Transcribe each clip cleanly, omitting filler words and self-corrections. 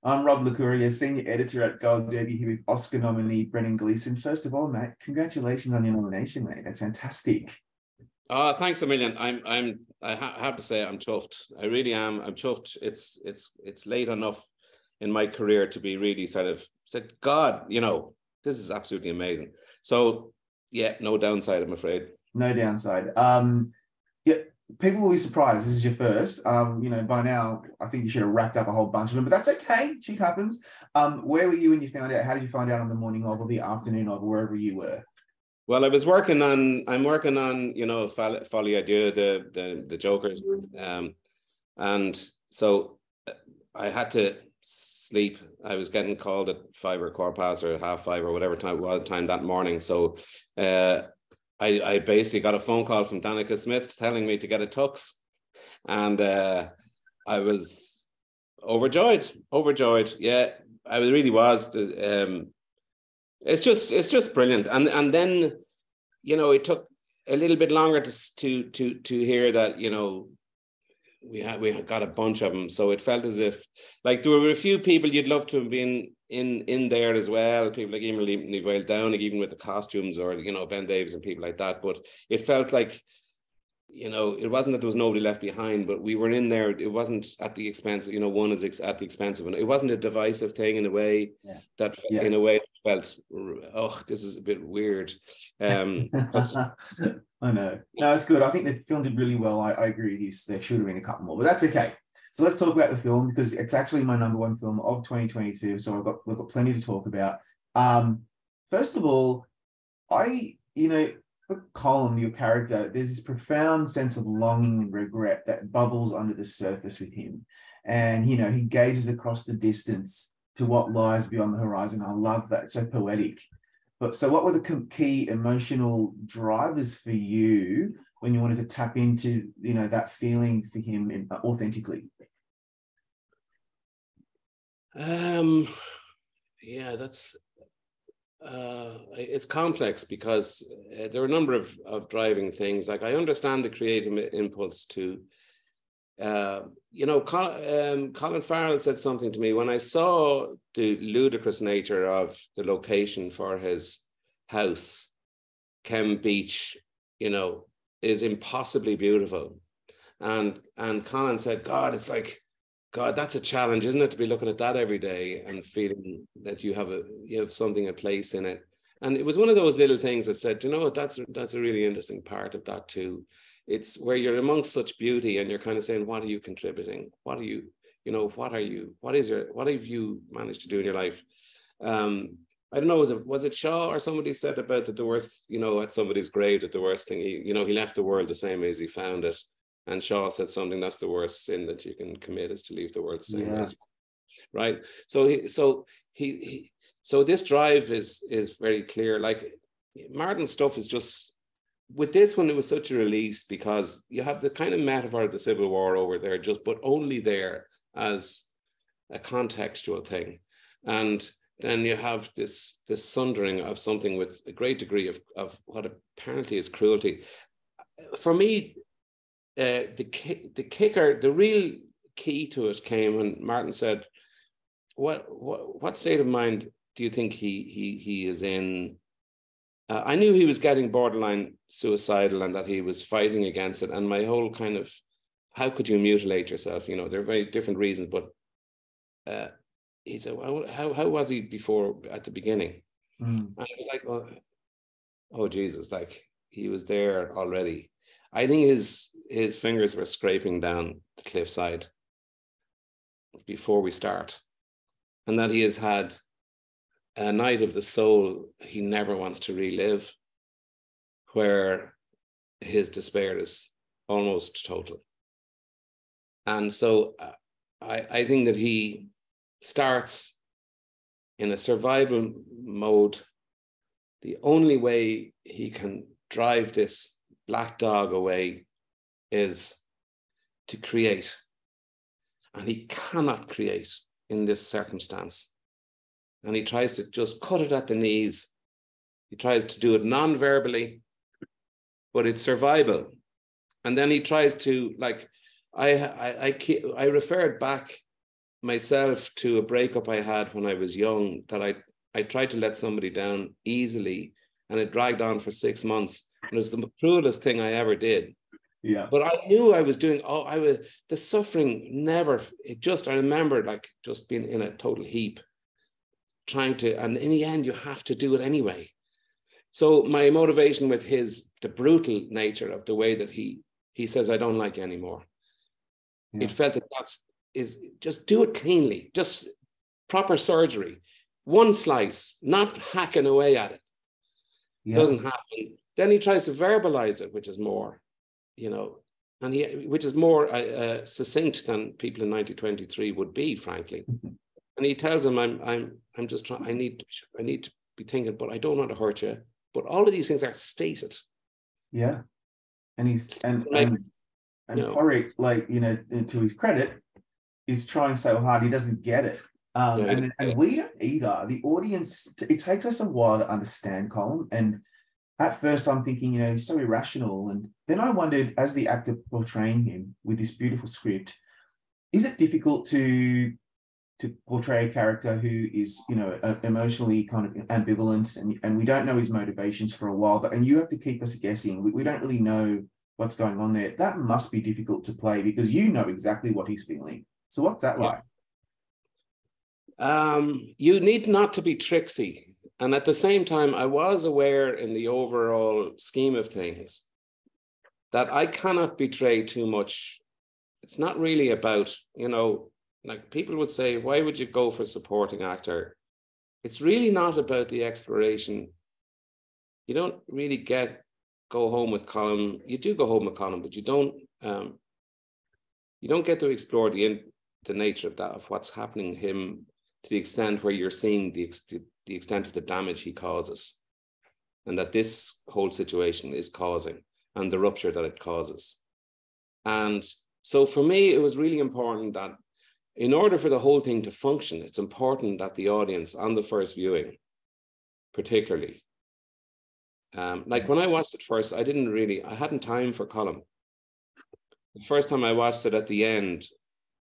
I'm Rob Licuria, Senior Editor at Gold Derby, here with Oscar nominee Brendan Gleeson. First of all, mate, congratulations on your nomination, mate. That's fantastic. Oh, thanks a million. I have to say I'm chuffed. I really am. I'm chuffed. It's late enough in my career to be really sort of said, God, this is absolutely amazing. So yeah, no downside, I'm afraid. No downside. Yeah, people will be surprised. This is your first. By now, I think you should have racked up a whole bunch of them, but that's okay. Shit happens. Where were you when you found out? How did you find out on the morning of or the afternoon of, wherever you were? Well, I'm working on, Folie à Deux, the Joker. And so I had to sleep. I was getting called at 5 or 5:15 or 5:30 or whatever time that morning. So I basically got a phone call from Danica Smith telling me to get a tux. And I was overjoyed. Yeah, I really was. It's just brilliant. And then, it took a little bit longer to hear that, we had got a bunch of them. So it felt as if, like, there were a few people you'd love to have been in there as well. People like Emily Downing, even with the costumes, or, Ben Davies and people like that. But it felt like, it wasn't that there was nobody left behind, but we were in there. It wasn't at the expense, one is at the expense of it. It wasn't a divisive thing in a way in a way felt, oh, this is a bit weird. I know. No, it's good. I think the film did really well. I agree with you. There should have been a couple more, but that's okay. So let's talk about the film, because it's actually my number one film of 2022. So we've got plenty to talk about. First of all, for Colm, your character, there's this profound sense of longing and regret that bubbles under the surface with him. And, he gazes across the distance to what lies beyond the horizon. I love that. It's so poetic. But so what were the key emotional drivers for you when you wanted to tap into, that feeling for him authentically? Yeah, that's... it's complex because there are a number of driving things. Like, I understand the creative impulse to, Colin Farrell said something to me when I saw the ludicrous nature of the location for his house. Kem Beach, is impossibly beautiful. And Colin said, God, it's like, God, that's a challenge, isn't it, to be looking at that every day and feeling that you have something in place in it. And it was one of those little things that said, that's a really interesting part of that too. It's where you're amongst such beauty and you're kind of saying, what are you contributing? What have you managed to do in your life? I don't know, was it Shaw or somebody said about that the worst, at somebody's grave, that the worst thing, he left the world the same way as he found it. And Shaw said something, that's the worst sin that you can commit, is to leave the world the same way. Right. So this drive is very clear. Like, Martin's stuff is just, with this one, it was such a release because you have the kind of metaphor of the Civil War over there, but only there as a contextual thing. And then you have this sundering of something with a great degree of what apparently is cruelty. For me, the real key to it came when Martin said, what state of mind do you think he is in? I knew he was getting borderline suicidal and that he was fighting against it. And my whole kind of, how could you mutilate yourself? There are very different reasons, but he said, well, how was he before, at the beginning? And I was like, oh Jesus, like, he was there already. I think his fingers were scraping down the cliffside before we start, and that he has had a night of the soul he never wants to relive, where his despair is almost total. And so I think that he starts in a survival mode. The only way he can drive this black dog away is to create. And he cannot create in this circumstance. And he tries to just cut it at the knees. He tries to do it non-verbally, but it's survival. And then he tries to, like, I referred back myself to a breakup I had when I was young, that I tried to let somebody down easily, and it dragged on for 6 months. And it was the cruelest thing I ever did. Yeah. But I knew I was doing, the suffering never, I remember like just being in a total heap, trying to, and in the end, you have to do it anyway. So my motivation with the brutal nature of the way that he says, I don't like you anymore. Yeah. It felt that is just do it cleanly, just proper surgery, one slice, not hacking away at it. Yeah. Doesn't happen. Then he tries to verbalize it, which is more, and which is more succinct than people in 1923 would be, frankly. Mm-hmm. And he tells him, I'm just trying, I need to be thinking, but I don't want to hurt you. But all of these things are stated. Yeah. And he's, and Porrick, to his credit, is trying so hard, he doesn't get it. And we don't either. The audience, it takes us a while to understand Colin. And at first I'm thinking, he's so irrational. And then I wondered, as the actor portraying him with this beautiful script, is it difficult to portray a character who is, emotionally kind of ambivalent, and we don't know his motivations for a while, and you have to keep us guessing. We don't really know what's going on there. That must be difficult to play because you know exactly what he's feeling. So what's that like? You need not to be tricksy. And at the same time, I was aware in the overall scheme of things that I cannot betray too much. It's not really about, like people would say, why would you go for supporting actor? It's really not about the exploration. You don't really go home with Colin. You do go home with Colin, but you don't get to explore the nature of what's happening to him, to the extent where you're seeing the extent of the damage he causes, and that this whole situation is causing, and the rupture that it causes. And so for me, it was really important that in order for the whole thing to function, it's important that the audience on the first viewing, particularly, like when I watched it first, I hadn't time for Colin. The first time I watched it at the end,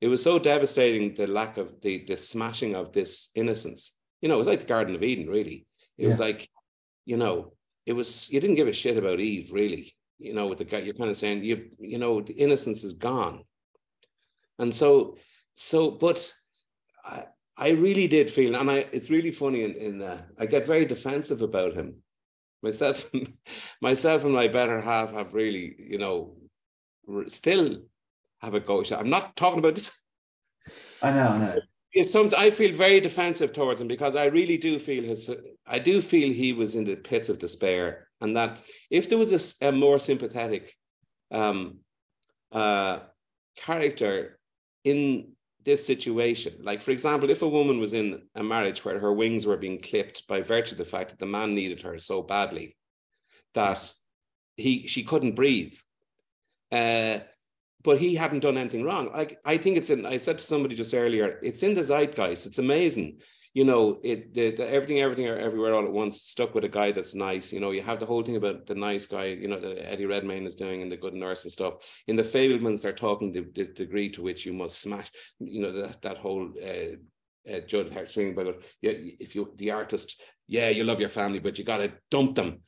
it was so devastating, the lack of the smashing of this innocence. It was like the Garden of Eden, really. It was like, you didn't give a shit about Eve, really. With the guy, you're kind of saying, the innocence is gone. And but I really did feel, and it's really funny, I get very defensive about him. Myself and my better half have really, still have a go. I'm not talking about this. I know. I feel very defensive towards him because I really do feel he was in the pits of despair, and that if there was a more sympathetic character in this situation, like for example, if a woman was in a marriage where her wings were being clipped by virtue of the fact that the man needed her so badly that she couldn't breathe, but he hadn't done anything wrong. I think I said to somebody just earlier, it's in the zeitgeist. It's amazing. Everything everywhere all at once stuck with a guy that's nice. You have the whole thing about the nice guy, that Eddie Redmayne is doing, and the good nurse and stuff. In the Fabelmans, they're talking the degree to which you must smash, that whole Judd Hirsch about, if you, the artist, you love your family, but you got to dump them.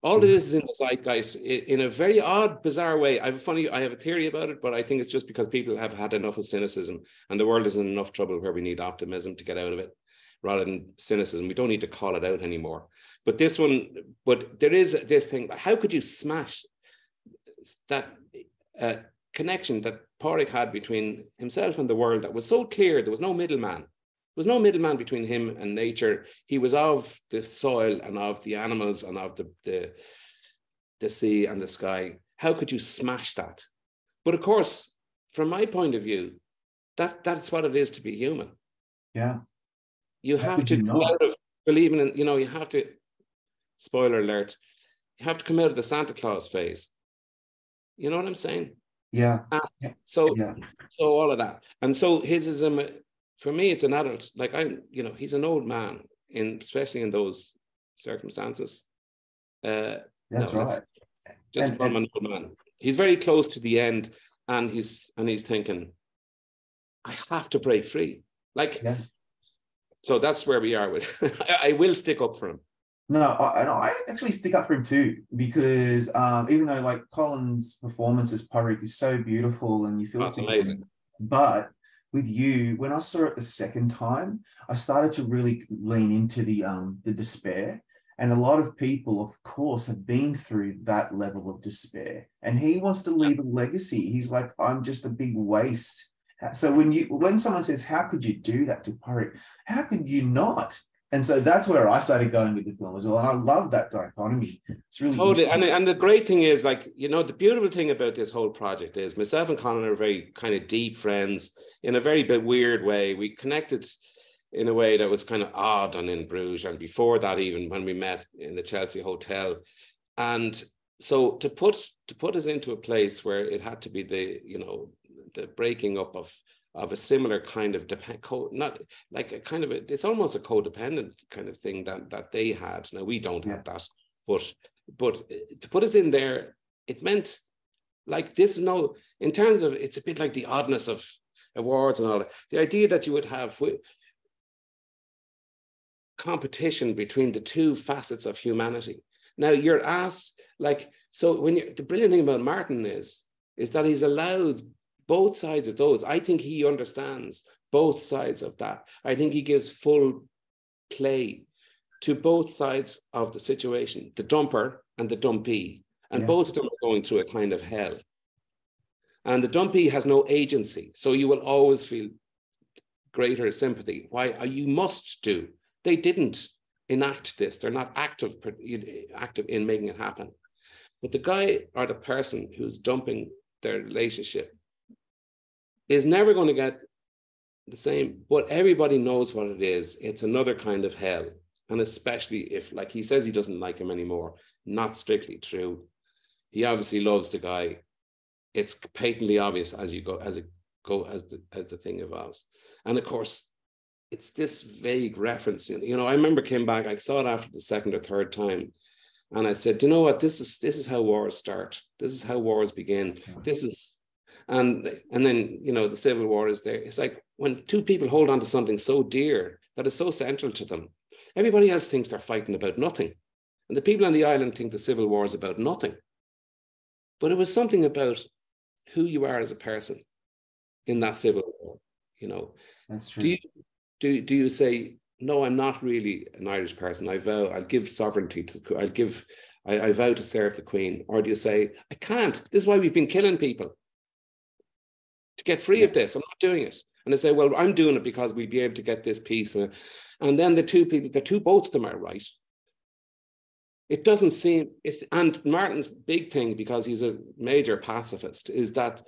All of this is in the zeitgeist in a very odd, bizarre way. I have a theory about it, but I think it's just because people have had enough of cynicism, and the world is in enough trouble where we need optimism to get out of it rather than cynicism. We don't need to call it out anymore. But there is this thing. How could you smash that connection that Porrick had between himself and the world that was so clear? There was no middleman. There was no middleman between him and nature. He was of the soil and of the animals and of the sea and the sky. How could you smash that? But of course, from my point of view, that's what it is to be human. Yeah. You have to come out of believing in, you have to, spoiler alert, you have to come out of the Santa Claus phase. You know what I'm saying? Yeah. So all of that. And so his is, for me, it's an adult. Like he's an old man, especially in those circumstances. That's right. Just an old man. He's very close to the end, and he's thinking, I have to break free. Like, Yeah. so that's where we are with. I will stick up for him. No, I actually stick up for him too, because even though like Colin's performance as Paruk is so beautiful and you feel That's for amazing. him, but with you, when I saw it the second time, I started to really lean into the despair. And a lot of people, of course, have been through that level of despair. And he wants to leave a legacy. He's like, I'm just a big waste. So when someone says, how could you do that to Paruk? How could you not? And so that's where I started going with the film as well. And I love that dichotomy. It's really totally. And the great thing is, like, you know, the beautiful thing about this whole project is myself and Colin are very kind of deep friends in a very bit weird way. We connected in a way that was kind of odd and in Bruges. And before that, even when we met in the Chelsea Hotel. And so to put us into a place where it had to be the breaking up of a similar kind of not like a kind of it's almost a codependent kind of thing that they had. Now we don't have that, but to put us in there, it meant like this is in terms of, it's a bit like the oddness of awards and all that. The idea that you would have competition between the two facets of humanity. Now you're asked, like, so the brilliant thing about Martin is that he's allowed both sides of those. I think he understands both sides of that. I think he gives full play to both sides of the situation, the dumper and the dumpee. And both of them are going through a kind of hell. And the dumpee has no agency. So you will always feel greater sympathy. Why you must do. They didn't enact this. They're not active in making it happen. But the guy or the person who's dumping their relationship is never going to get the same, but everybody knows what it is. It's another kind of hell. And especially if, like, he says he doesn't like him anymore, not strictly true. He obviously loves the guy. It's patently obvious as the thing evolves. And of course, it's this vague reference. You know, I remember came back, I saw it after the second or third time. And I said, you know what, this is how wars start. This is how wars begin. And then, you know, the Civil War is there. It's like when two people hold on to something so dear that is so central to them, everybody else thinks they're fighting about nothing. And the people on the island think the Civil War is about nothing. But it was something about who you are as a person in that Civil War, you know. That's true. Do you say, no, I'm not really an Irish person. I vow I'll give sovereignty to I vow to serve the Queen. Or do you say, I can't. This is why we've been killing people. To get free of this, I'm not doing it. And they say, well, I'm doing it because we'll be able to get this peace. And then both of them are right. It doesn't seem, and Martin's big thing, because he's a major pacifist, is that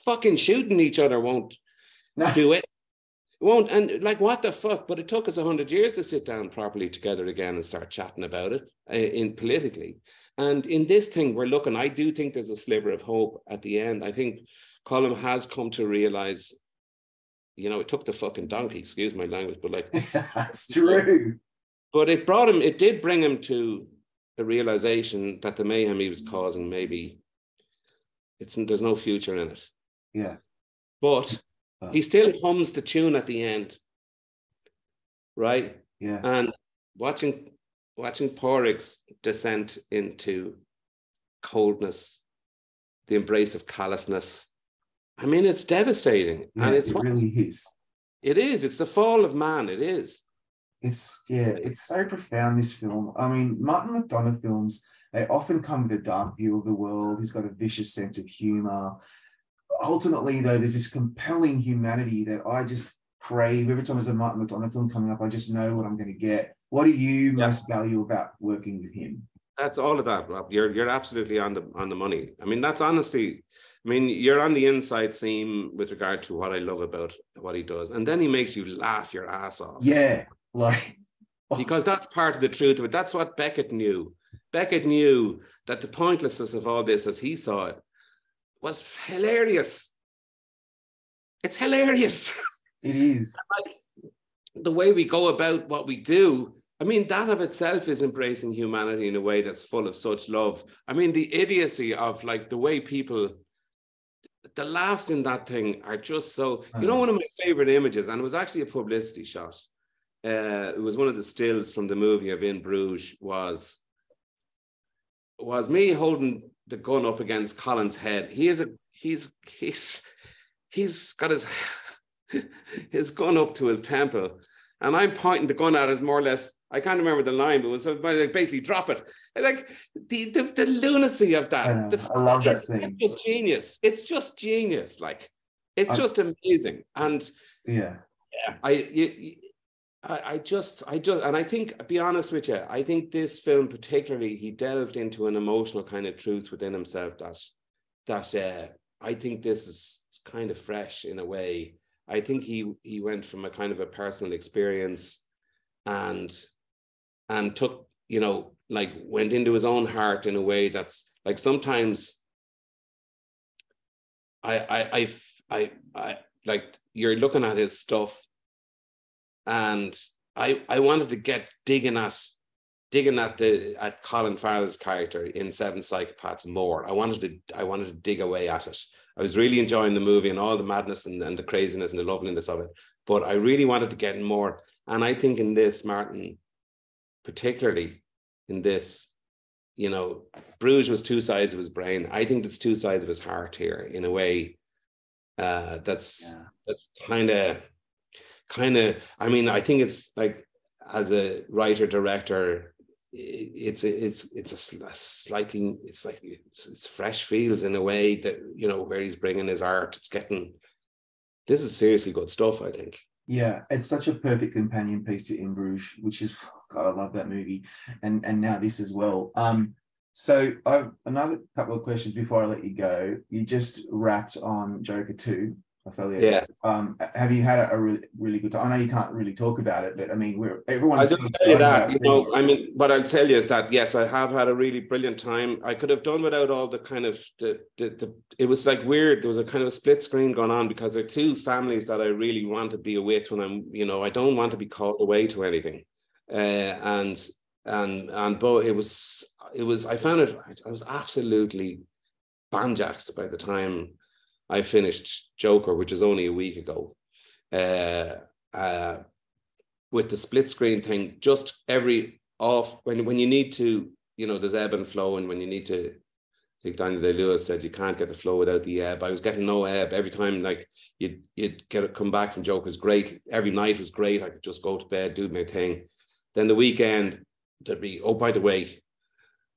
fucking shooting each other won't do it. It won't, and like, what the fuck? But it took us 100 years to sit down properly together again and start chatting about it politically. And in this thing, I do think there's a sliver of hope at the end. I think Colin has come to realize, you know, it took the fucking donkey, excuse my language, but like, that's true. But it did bring him to a realization that the mayhem he was causing, maybe there's no future in it. Yeah. But he still hums the tune at the end. Right? Yeah. And watching Pádraig's descent into coldness, the embrace of callousness, I mean, it's devastating. Yeah, and it really is. It is. It's the fall of man. It is. It's so profound, this film. I mean, Martin McDonagh films, they often come with a dark view of the world. He's got a vicious sense of humor. Ultimately, though, there's this compelling humanity that I just crave. Every time there's a Martin McDonagh film coming up, I just know what I'm going to get. What do you most value about working with him? That's all of that, Rob. You're absolutely on the money. I mean, that's honestly, I mean, you're on the inside seam with regard to what I love about what he does. And then he makes you laugh your ass off. Yeah. Like, because that's part of the truth of it. That's what Beckett knew. Beckett knew that the pointlessness of all this, as he saw it, was hilarious. It's hilarious. It is. Like, the way we go about what we do, I mean, that of itself is embracing humanity in a way that's full of such love. I mean, the idiocy of like the way people the laughs in that thing are just so, you know, one of my favorite images, and it was actually a publicity shot. It was one of the stills from the movie of In Bruges, was me holding the gun up against Colin's head. He's got his gun up to his temple, and I'm pointing the gun at it more or less. I can't remember the line, but it was like basically drop it. Like the lunacy of that. I love that scene. It's just genius. It's just genius. Like it's just amazing. And I just, and I think, to be honest with you, I think this film particularly, he delved into an emotional kind of truth within himself that I think this is kind of fresh in a way. I think he went from a kind of a personal experience and took, you know, like went into his own heart in a way that's like sometimes I like you're looking at his stuff, and I wanted to get digging at Colin Farrell's character in Seven Psychopaths more. I wanted to dig away at it. I was really enjoying the movie and all the madness and the craziness and the loveliness of it, but I really wanted to get more. And I think in this, Martin, particularly in this, you know, Bruges was two sides of his brain. I think it's two sides of his heart here in a way. That's kind of. I mean, I think it's like, as a writer director, it's fresh feels in a way that, you know, where he's bringing his art. This is seriously good stuff, I think. Yeah, it's such a perfect companion piece to In Bruges, which is, God, I love that movie, and now this as well. So I've another couple of questions before I let you go. You just wrapped on Joker 2. Yeah. Have you had a really, really good time? I know you can't really talk about it, but I mean, everyone's I don't tell you that, you know, I mean, what I'll tell you is that, yes, I have had a really brilliant time. I could have done without all the kind of, it was like weird. There was a kind of a split screen going on because there are two families that I really want to be with when I'm, you know, I don't want to be called away to anything. And both, it was, I found it, I was absolutely banjaxed by the time I finished Joker, which is only a week ago, with the split screen thing. Just every off when you need to, you know, there's ebb and flow, and when you need to, I think Daniel Day-Lewis said you can't get the flow without the ebb. I was getting no ebb every time. Like you'd come back from Joker's great. Every night was great. I could just go to bed, do my thing. Then the weekend there'd be, oh, by the way,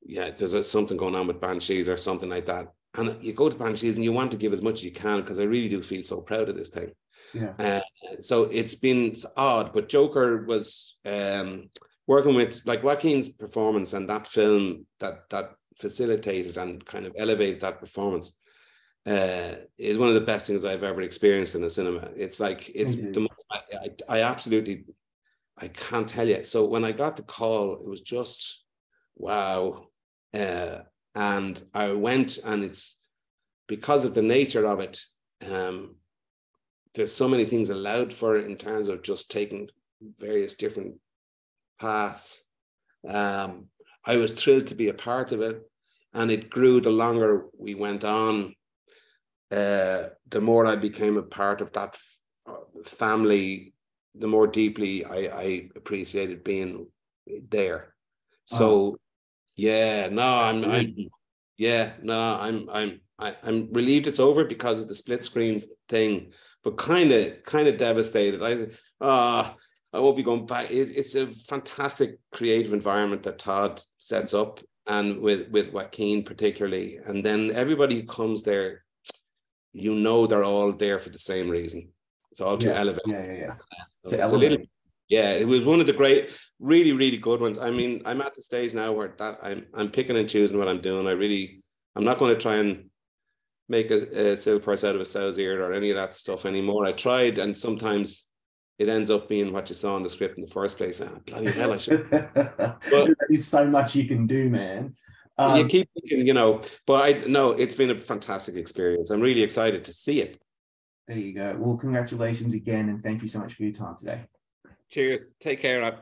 yeah, there's something going on with Banshees or something like that. And you go to Banshees and you want to give as much as you can, because I really do feel so proud of this thing. Yeah. So it's odd, but Joker was working with, like, Joaquin's performance, and that film that facilitated and kind of elevated that performance is one of the best things I've ever experienced in a cinema. It's like, I absolutely, I can't tell you. So when I got the call, it was just, wow. And I went, and it's because of the nature of it. There's so many things allowed for it in terms of just taking various different paths. I was thrilled to be a part of it, and it grew the longer we went on. The more I became a part of that family, the more deeply I appreciated being there. So. Yeah, no, I'm relieved it's over because of the split screen thing, but kind of devastated. I won't be going back. It's a fantastic creative environment that Todd sets up, and with Joaquin particularly, and then everybody who comes there, you know, they're all there for the same reason. It's all to elevate. Yeah. So it's a little. Yeah, it was one of the great, really, really good ones. I mean, I'm at the stage now where I'm picking and choosing what I'm doing. I'm not going to try and make a silk purse out of a sow's ear or any of that stuff anymore. I tried, and sometimes it ends up being what you saw in the script in the first place. Bloody hell, I should. But there's so much you can do, man. You keep thinking, you know, but it's been a fantastic experience. I'm really excited to see it. There you go. Well, congratulations again, and thank you so much for your time today. Cheers. Take care, Rob.